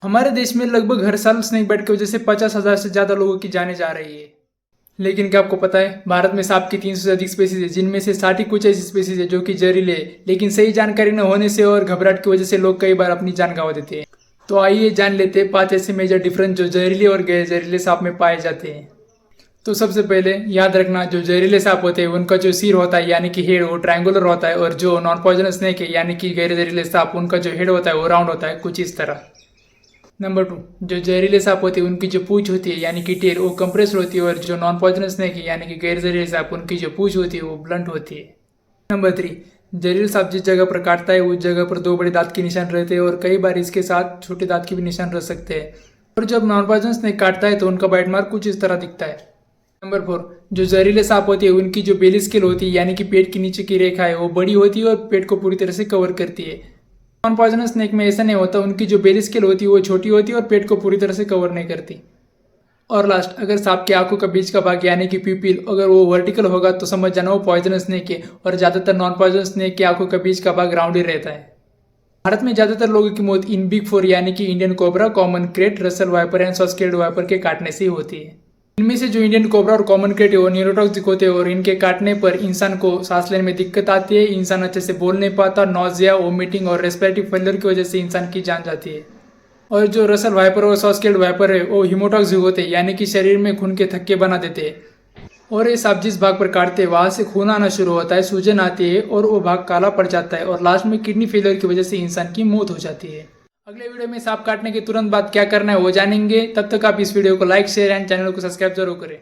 हमारे देश में लगभग हर साल स्नेक बाइट की वजह से 50,000 से ज़्यादा लोगों की जानें जा रही है। लेकिन क्या आपको पता है, भारत में सांप की 300 से अधिक स्पीसीज है, जिनमें से 60 ही कुछ ऐसी स्पीसीज है जो कि जहरीले है। लेकिन सही जानकारी न होने से और घबराहट की वजह से लोग कई बार अपनी जान गंवा देते हैं। तो आइए जान लेते हैं 5 ऐसे मेजर डिफरेंस जो जहरीले और गैर जहरीले सांप में पाए जाते हैं। तो सबसे पहले याद रखना, जो जहरीले सांप होते हैं उनका जो सिर होता है यानी कि हेड वो ट्रायंगुलर होता है, और जो नॉन पॉइजनस स्नेक है यानी कि गैर जहरीले सांप उनका जो हेड होता है वो राउंड होता है, कुछ इस तरह। नंबर 2, जो जहरीले सांप होते हैं उनकी जो पूंछ होती है यानी कि टेल वो कंप्रेस्ड होती है, और जो नॉन पॉइजनस स्नेक है यानी कि गैर जहरीले सांप उनकी जो पूंछ होती है वो ब्लंट होती है। नंबर 3, जहरीले सांप जिस जगह पर काटता है उस जगह पर 2 बड़े दांत के निशान रहते हैं, और कई बार इसके साथ छोटे दांत के भी निशान रह सकते हैं। और जब नॉन पॉइजनस स्नेक काटता है तो उनका बाइट मार्क कुछ इस तरह दिखता है। नंबर 4, जो जहरीले सांप होती है उनकी जो बेली स्केल होती है यानी कि पेट के नीचे की रेखा है वो बड़ी होती है और पेट को पूरी तरह से कवर करती है। नॉन पॉइजनस स्नेक में ऐसा नहीं होता, उनकी जो बेली स्केल होती है वो छोटी होती है और पेट को पूरी तरह से कवर नहीं करती। और लास्ट, अगर सांप की आंखों का बीच का भाग यानी कि प्यूपिल अगर वो वर्टिकल होगा तो समझ जाना वो पॉइजनस स्नेक है, और ज़्यादातर नॉन पॉइजनस स्नेक की आंखों का बीच का भाग राउंड ही रहता है। भारत में ज़्यादातर लोगों की मौत इन बिग 4 यानी कि Indian cobra, common krait, Russell viper and saw scaled viper के काटने से ही होती है। इनमें से जो इंडियन कोबरा और कॉमन क्रेट है वो न्यूरोटॉक्सिक होते हैं, और इनके काटने पर इंसान को सांस लेने में दिक्कत आती है, इंसान अच्छे से बोल नहीं पाता, नॉजिया, वोमिटिंग और रेस्पिरेटरी फेलियर की वजह से इंसान की जान जाती है। और जो रसल वाइपर और सॉस्केल्ड वाइपर है वो हीमोटॉक्सिक होते हैं यानी कि शरीर में खून के थक्के बना देते हैं, और ये सांप जिस भाग पर काटते हैं वहां से खून आना शुरू होता है, सूजन आती है और वो भाग काला पड़ जाता है, और लास्ट में किडनी फेलियर की वजह से इंसान की मौत हो जाती है। अगले वीडियो में सांप काटने के तुरंत बाद क्या करना है वो जानेंगे। तब तक आप इस वीडियो को लाइक, शेयर एंड चैनल को सब्सक्राइब जरूर करें।